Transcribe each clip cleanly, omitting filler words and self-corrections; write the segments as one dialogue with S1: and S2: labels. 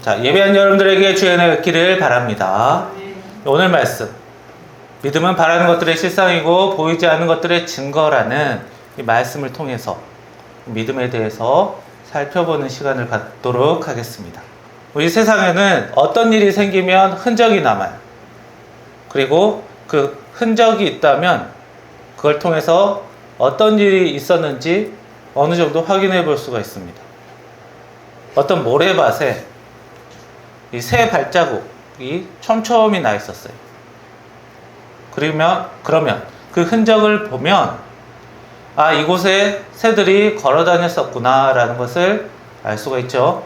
S1: 자, 예배한 여러분들에게 주의 은혜가 있기를 바랍니다. 오늘 말씀, 믿음은 바라는 것들의 실상이고 보이지 않는 것들의 증거라는 이 말씀을 통해서 믿음에 대해서 살펴보는 시간을 갖도록 하겠습니다. 우리 세상에는 어떤 일이 생기면 흔적이 남아요. 그리고 그 흔적이 있다면 그걸 통해서 어떤 일이 있었는지 어느 정도 확인해 볼 수가 있습니다. 어떤 모래밭에 이 새 발자국이 촘촘히 나 있었어요. 그러면 그 흔적을 보면 아, 이곳에 새들이 걸어 다녔었구나 라는 것을 알 수가 있죠.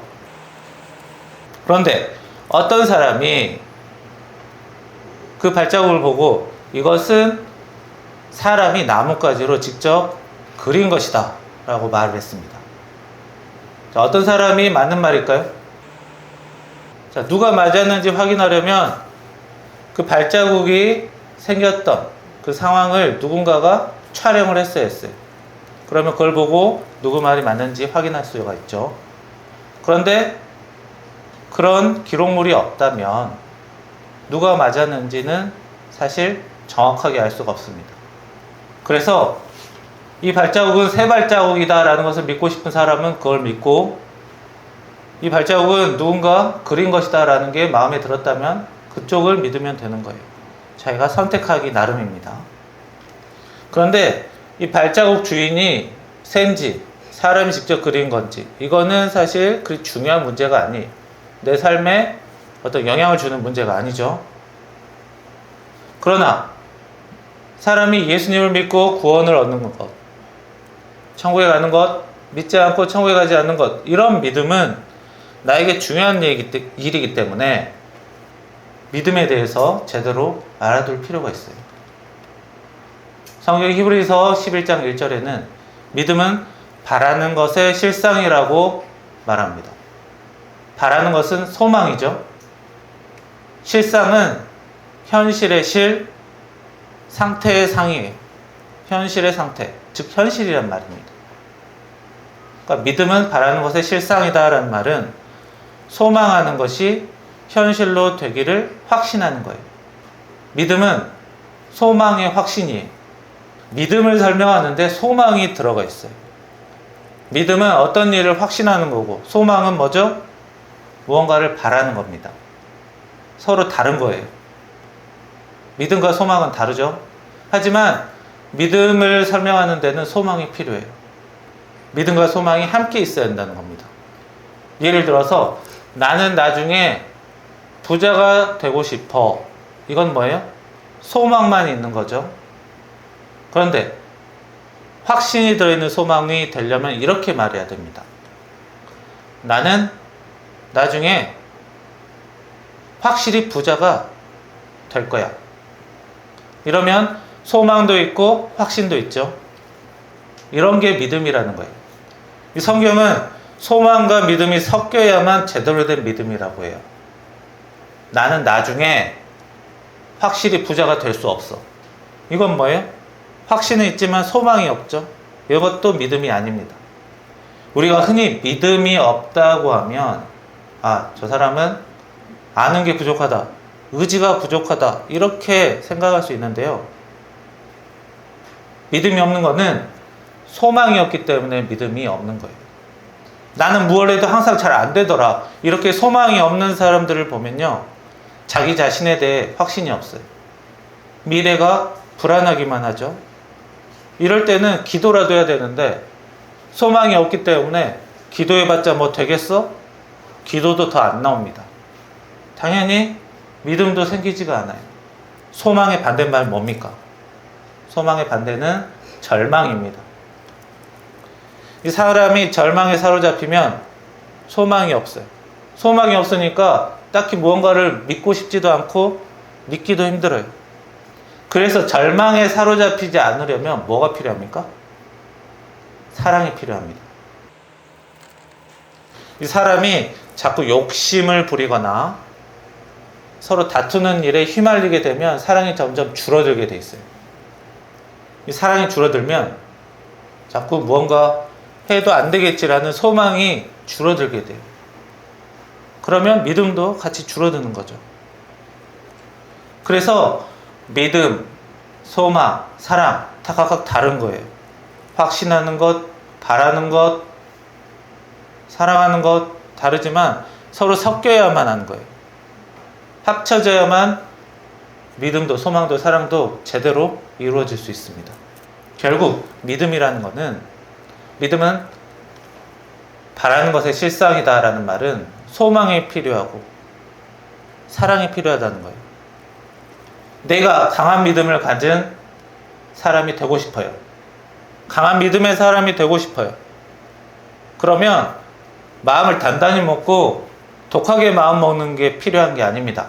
S1: 그런데 어떤 사람이 그 발자국을 보고 이것은 사람이 나뭇가지로 직접 그린 것이다 라고 말을 했습니다. 자, 어떤 사람이 맞는 말일까요? 자, 누가 맞았는지 확인하려면 그 발자국이 생겼던 그 상황을 누군가가 촬영을 했어야 했어요. 그러면 그걸 보고 누구 말이 맞는지 확인할 수가 있죠. 그런데 그런 기록물이 없다면 누가 맞았는지는 사실 정확하게 알 수가 없습니다. 그래서 이 발자국은 새 발자국이다 라는 것을 믿고 싶은 사람은 그걸 믿고, 이 발자국은 누군가 그린 것이다 라는 게 마음에 들었다면 그쪽을 믿으면 되는 거예요. 자기가 선택하기 나름입니다. 그런데 이 발자국 주인이 새인지 사람이 직접 그린 건지 이거는 사실 그리 중요한 문제가 아니에요. 내 삶에 어떤 영향을 주는 문제가 아니죠. 그러나 사람이 예수님을 믿고 구원을 얻는 것, 천국에 가는 것, 믿지 않고 천국에 가지 않는 것, 이런 믿음은 나에게 중요한 일이기 때문에 믿음에 대해서 제대로 알아둘 필요가 있어요. 성경 히브리서 11장 1절에는 믿음은 바라는 것의 실상이라고 말합니다. 바라는 것은 소망이죠. 실상은 현실의 실, 상태의 상이에요. 현실의 상태, 즉 현실이란 말입니다. 그러니까 믿음은 바라는 것의 실상이다라는 말은 소망하는 것이 현실로 되기를 확신하는 거예요. 믿음은 소망의 확신이에요. 믿음을 설명하는데 소망이 들어가 있어요. 믿음은 어떤 일을 확신하는 거고, 소망은 뭐죠? 무언가를 바라는 겁니다. 서로 다른 거예요. 믿음과 소망은 다르죠. 하지만 믿음을 설명하는 데는 소망이 필요해요. 믿음과 소망이 함께 있어야 한다는 겁니다. 예를 들어서 나는 나중에 부자가 되고 싶어. 이건 뭐예요? 소망만 있는 거죠. 그런데 확신이 들어있는 소망이 되려면 이렇게 말해야 됩니다. 나는 나중에 확실히 부자가 될 거야. 이러면 소망도 있고 확신도 있죠. 이런 게 믿음이라는 거예요. 이 성경은 소망과 믿음이 섞여야만 제대로 된 믿음이라고 해요. 나는 나중에 확실히 부자가 될 수 없어. 이건 뭐예요? 확신은 있지만 소망이 없죠. 이것도 믿음이 아닙니다. 우리가 흔히 믿음이 없다고 하면 아, 저 사람은 아는 게 부족하다, 의지가 부족하다, 이렇게 생각할 수 있는데요. 믿음이 없는 거는 소망이 없기 때문에 믿음이 없는 거예요. 나는 무엇을 해도 항상 잘 안 되더라, 이렇게 소망이 없는 사람들을 보면요, 자기 자신에 대해 확신이 없어요. 미래가 불안하기만 하죠. 이럴 때는 기도라도 해야 되는데 소망이 없기 때문에 기도해봤자 뭐 되겠어? 기도도 더 안 나옵니다. 당연히 믿음도 생기지가 않아요. 소망의 반대말 뭡니까? 소망의 반대는 절망입니다. 이 사람이 절망에 사로잡히면 소망이 없어요. 소망이 없으니까 딱히 무언가를 믿고 싶지도 않고 믿기도 힘들어요. 그래서 절망에 사로잡히지 않으려면 뭐가 필요합니까? 사랑이 필요합니다. 이 사람이 자꾸 욕심을 부리거나 서로 다투는 일에 휘말리게 되면 사랑이 점점 줄어들게 돼 있어요. 이 사랑이 줄어들면 자꾸 무언가 해도 안 되겠지라는 소망이 줄어들게 돼요. 그러면 믿음도 같이 줄어드는 거죠. 그래서 믿음, 소망, 사랑 다 각각 다른 거예요. 확신하는 것, 바라는 것, 사랑하는 것 다르지만 서로 섞여야만 하는 거예요. 합쳐져야만 믿음도 소망도 사랑도 제대로 이루어질 수 있습니다. 결국 믿음이라는 거는, 믿음은 바라는 것의 실상이다라는 말은 소망이 필요하고 사랑이 필요하다는 거예요. 내가 강한 믿음을 가진 사람이 되고 싶어요. 강한 믿음의 사람이 되고 싶어요. 그러면 마음을 단단히 먹고 독하게 마음 먹는 게 필요한 게 아닙니다.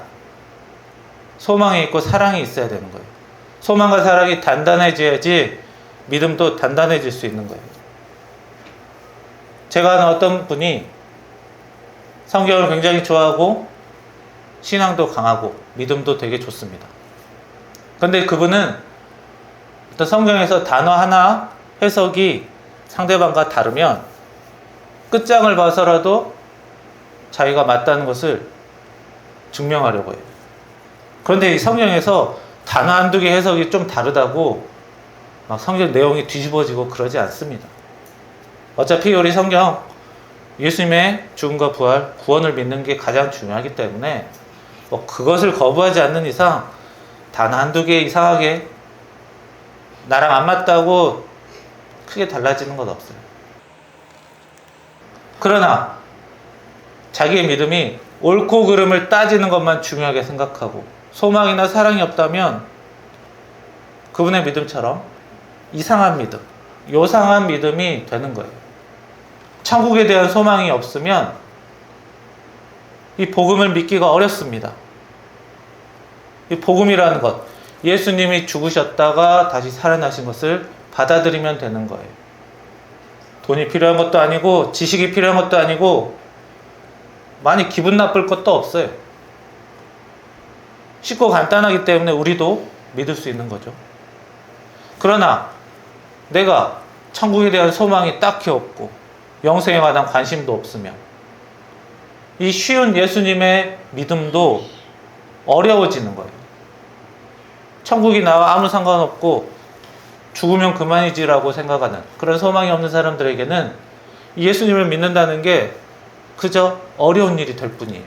S1: 소망이 있고 사랑이 있어야 되는 거예요. 소망과 사랑이 단단해져야지 믿음도 단단해질 수 있는 거예요. 제가 아는 어떤 분이 성경을 굉장히 좋아하고 신앙도 강하고 믿음도 되게 좋습니다. 근데 그분은 어떤 성경에서 단어 하나 해석이 상대방과 다르면 끝장을 봐서라도 자기가 맞다는 것을 증명하려고 해요. 그런데 이 성경에서 단어 한두 개 해석이 좀 다르다고 막 성경 내용이 뒤집어지고 그러지 않습니다. 어차피 우리 성경 예수님의 죽음과 부활, 구원을 믿는 게 가장 중요하기 때문에 뭐 그것을 거부하지 않는 이상 단어 한두 개 이상하게 나랑 안 맞다고 크게 달라지는 건 없어요. 그러나 자기의 믿음이 옳고 그름을 따지는 것만 중요하게 생각하고 소망이나 사랑이 없다면 그분의 믿음처럼 이상한 믿음, 요상한 믿음이 되는 거예요. 천국에 대한 소망이 없으면 이 복음을 믿기가 어렵습니다. 이 복음이라는 것, 예수님이 죽으셨다가 다시 살아나신 것을 받아들이면 되는 거예요. 돈이 필요한 것도 아니고 지식이 필요한 것도 아니고 많이 기분 나쁠 것도 없어요. 쉽고 간단하기 때문에 우리도 믿을 수 있는 거죠. 그러나 내가 천국에 대한 소망이 딱히 없고 영생에 관한 관심도 없으면 이 쉬운 예수님의 믿음도 어려워지는 거예요. 천국이 나와 아무 상관없고 죽으면 그만이지라고 생각하는 그런 소망이 없는 사람들에게는 예수님을 믿는다는 게 그저 어려운 일이 될 뿐이에요.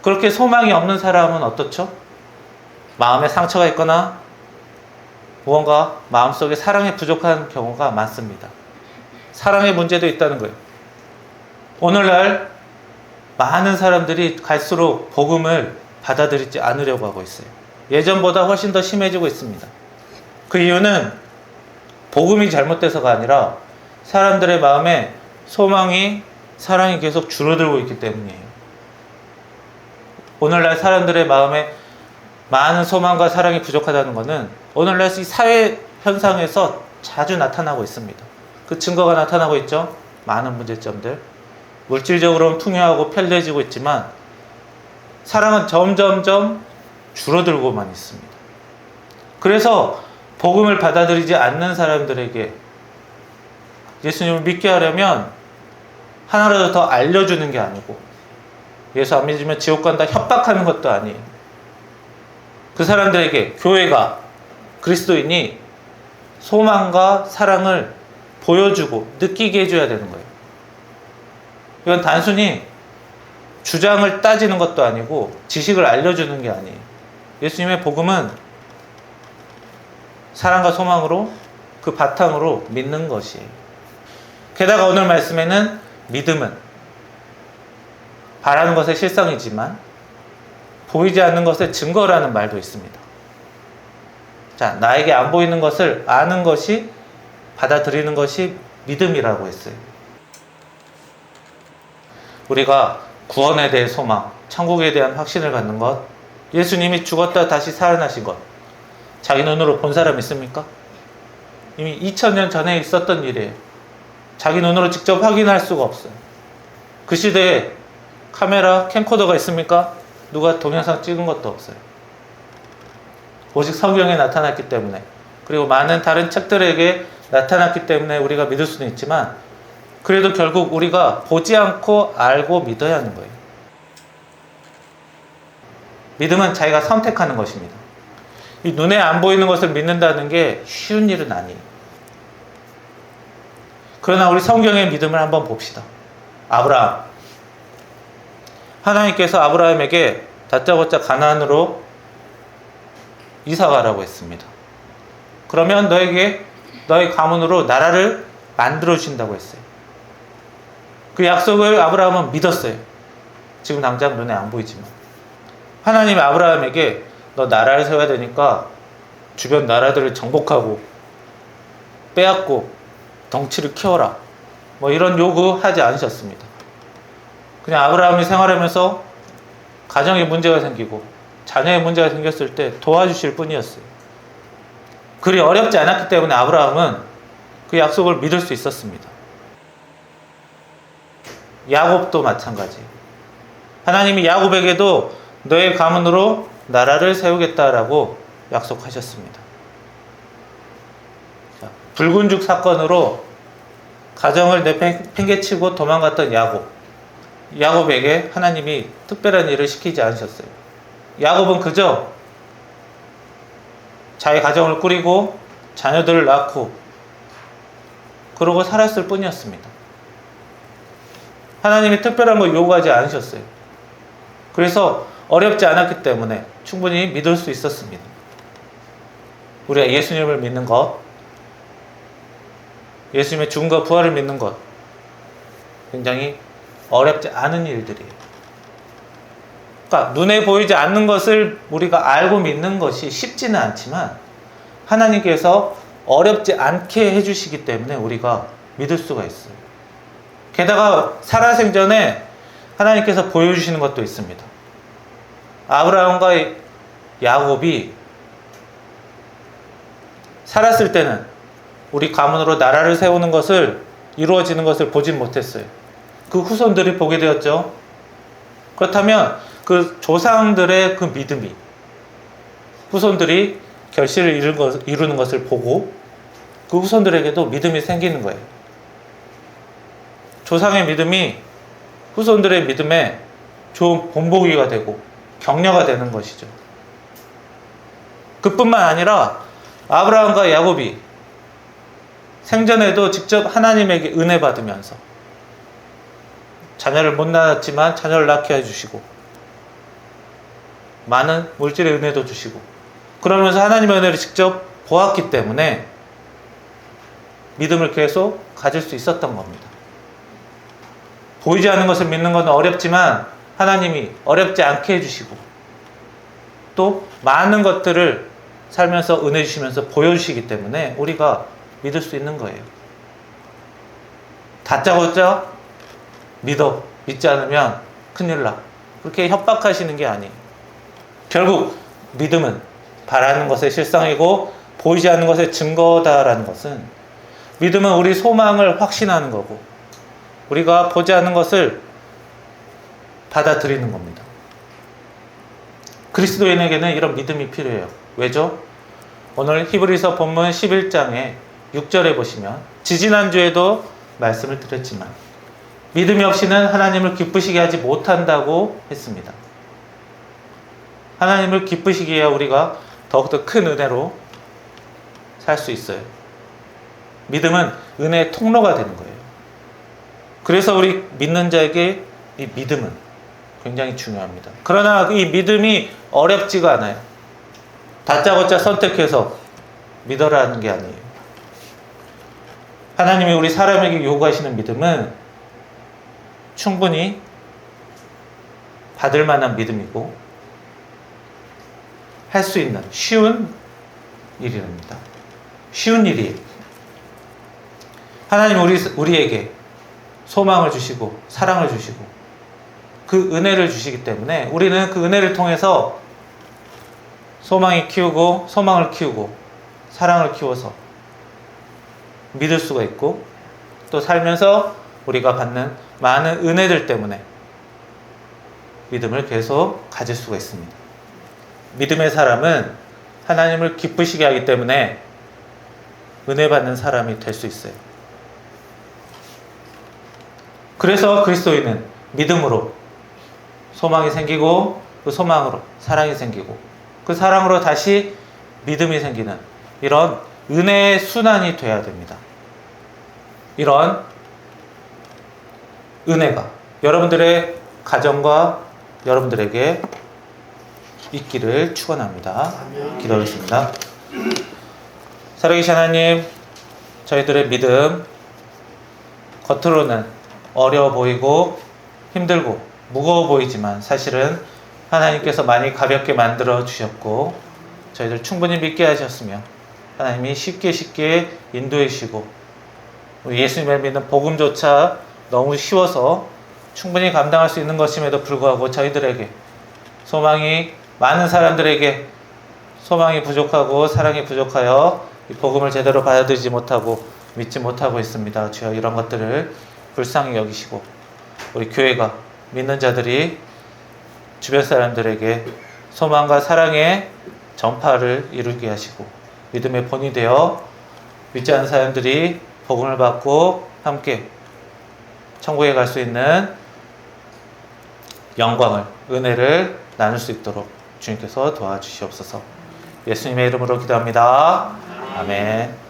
S1: 그렇게 소망이 없는 사람은 어떻죠? 마음에 상처가 있거나 무언가 마음속에 사랑이 부족한 경우가 많습니다. 사랑의 문제도 있다는 거예요. 오늘날 많은 사람들이 갈수록 복음을 받아들이지 않으려고 하고 있어요. 예전보다 훨씬 더 심해지고 있습니다. 그 이유는 복음이 잘못돼서가 아니라 사람들의 마음에 소망이, 사랑이 계속 줄어들고 있기 때문이에요. 오늘날 사람들의 마음에 많은 소망과 사랑이 부족하다는 것은 오늘날 이 사회 현상에서 자주 나타나고 있습니다. 그 증거가 나타나고 있죠. 많은 문제점들. 물질적으로는 풍요하고 편리해지고 있지만 사랑은 점점점 줄어들고만 있습니다. 그래서 복음을 받아들이지 않는 사람들에게 예수님을 믿게 하려면 하나라도 더 알려주는 게 아니고 예수 안 믿으면 지옥 간다 협박하는 것도 아니에요. 그 사람들에게 교회가, 그리스도인이 소망과 사랑을 보여주고 느끼게 해줘야 되는 거예요. 이건 단순히 주장을 따지는 것도 아니고 지식을 알려주는 게 아니에요. 예수님의 복음은 사랑과 소망으로 그 바탕으로 믿는 것이에요. 게다가 오늘 말씀에는 믿음은 바라는 것의 실상이지만 보이지 않는 것의 증거라는 말도 있습니다. 자, 나에게 안 보이는 것을 아는 것이, 받아들이는 것이 믿음이라고 했어요. 우리가 구원에 대해 소망, 천국에 대한 확신을 갖는 것, 예수님이 죽었다 다시 살아나신 것, 자기 눈으로 본 사람 있습니까? 이미 2000년 전에 있었던 일이에요. 자기 눈으로 직접 확인할 수가 없어요. 그 시대에 카메라, 캠코더가 있습니까? 누가 동영상 찍은 것도 없어요. 오직 성경에 나타났기 때문에, 그리고 많은 다른 책들에게 나타났기 때문에 우리가 믿을 수는 있지만 그래도 결국 우리가 보지 않고 알고 믿어야 하는 거예요. 믿음은 자기가 선택하는 것입니다. 이 눈에 안 보이는 것을 믿는다는 게 쉬운 일은 아니에요. 그러나 우리 성경의 믿음을 한번 봅시다. 아브라함. 하나님께서 아브라함에게 다짜고짜 가나안으로 이사 가라고 했습니다. 그러면 너희 가문으로 나라를 만들어 주신다고 했어요. 그 약속을 아브라함은 믿었어요. 지금 당장 눈에 안 보이지만. 하나님이 아브라함에게 너 나라를 세워야 되니까 주변 나라들을 정복하고 빼앗고 덩치를 키워라. 뭐 이런 요구하지 않으셨습니다. 그냥 아브라함이 생활하면서 가정에 문제가 생기고 자녀의 문제가 생겼을 때 도와주실 뿐이었어요. 그리 어렵지 않았기 때문에 아브라함은 그 약속을 믿을 수 있었습니다. 야곱도 마찬가지예요. 하나님이 야곱에게도 너의 가문으로 나라를 세우겠다라고 약속하셨습니다. 자, 붉은 죽 사건으로 가정을 내팽개치고 도망갔던 야곱에게 하나님이 특별한 일을 시키지 않으셨어요. 야곱은 그저 자기 가정을 꾸리고 자녀들을 낳고 그러고 살았을 뿐이었습니다. 하나님이 특별한 걸 요구하지 않으셨어요. 그래서 어렵지 않았기 때문에 충분히 믿을 수 있었습니다. 우리가 예수님을 믿는 것, 예수님의 죽음과 부활을 믿는 것, 굉장히 어렵지 않은 일들이에요. 그러니까 눈에 보이지 않는 것을 우리가 알고 믿는 것이 쉽지는 않지만 하나님께서 어렵지 않게 해주시기 때문에 우리가 믿을 수가 있어요. 게다가 살아생전에 하나님께서 보여주시는 것도 있습니다. 아브라함과 야곱이 살았을 때는 우리 가문으로 나라를 세우는 것을 이루어지는 것을 보진 못했어요. 그 후손들이 보게 되었죠. 그렇다면 그 조상들의 그 믿음이 후손들이 결실을 이루는 것을 보고 그 후손들에게도 믿음이 생기는 거예요. 조상의 믿음이 후손들의 믿음에 좋은 본보기가 되고 격려가 되는 것이죠. 그뿐만 아니라 아브라함과 야곱이 생전에도 직접 하나님에게 은혜 받으면서 자녀를 못 낳았지만 자녀를 낳게 해주시고 많은 물질의 은혜도 주시고 그러면서 하나님의 은혜를 직접 보았기 때문에 믿음을 계속 가질 수 있었던 겁니다. 보이지 않는 것을 믿는 것은 어렵지만 하나님이 어렵지 않게 해주시고 또 많은 것들을 살면서 은혜 주시면서 보여주시기 때문에 우리가 믿을 수 있는 거예요. 다짜고짜 믿지 않으면 큰일 나. 그렇게 협박하시는 게 아니에요. 결국 믿음은 바라는 것의 실상이고 보이지 않는 것의 증거다라는 것은 믿음은 우리 소망을 확신하는 거고 우리가 보지 않는 것을 받아들이는 겁니다. 그리스도인에게는 이런 믿음이 필요해요. 왜죠? 오늘 히브리서 본문 11장에 6절에 보시면 지지난주에도 말씀을 드렸지만 믿음이 없이는 하나님을 기쁘시게 하지 못한다고 했습니다. 하나님을 기쁘시게 해야 우리가 더욱더 큰 은혜로 살 수 있어요. 믿음은 은혜의 통로가 되는 거예요. 그래서 우리 믿는 자에게 이 믿음은 굉장히 중요합니다. 그러나 이 믿음이 어렵지가 않아요. 다짜고짜 선택해서 믿어라는 게 아니에요. 하나님이 우리 사람에게 요구하시는 믿음은 충분히 받을 만한 믿음이고 할 수 있는 쉬운 일입니다. 쉬운 일이에요. 하나님 우리에게 소망을 주시고 사랑을 주시고 그 은혜를 주시기 때문에 우리는 그 은혜를 통해서 소망을 키우고 사랑을 키워서 믿을 수가 있고 또 살면서 우리가 받는 많은 은혜들 때문에 믿음을 계속 가질 수가 있습니다. 믿음의 사람은 하나님을 기쁘시게 하기 때문에 은혜 받는 사람이 될 수 있어요. 그래서 그리스도인은 믿음으로 소망이 생기고 그 소망으로 사랑이 생기고 그 사랑으로 다시 믿음이 생기는 이런 은혜의 순환이 돼야 됩니다. 이런 은혜가 여러분들의 가정과 여러분들에게 있기를 축원합니다. 기도하겠습니다. 살아계신 하나님, 저희들의 믿음 겉으로는 어려워 보이고 힘들고 무거워 보이지만 사실은 하나님께서 많이 가볍게 만들어 주셨고 저희들 충분히 믿게 하셨으며 하나님이 쉽게 인도해 주시고 우리 예수님을 믿는 복음조차 너무 쉬워서 충분히 감당할 수 있는 것임에도 불구하고 저희들에게 소망이 많은 사람들에게 소망이 부족하고 사랑이 부족하여 이 복음을 제대로 받아들이지 못하고 믿지 못하고 있습니다. 주여 이런 것들을 불쌍히 여기시고 우리 교회가 믿는 자들이 주변 사람들에게 소망과 사랑의 전파를 이루게 하시고 믿음의 본이 되어 믿지 않는 사람들이 복음을 받고 함께 천국에 갈 수 있는 영광을 은혜를 나눌 수 있도록 주님께서 도와주시옵소서. 예수님의 이름으로 기도합니다. 아멘.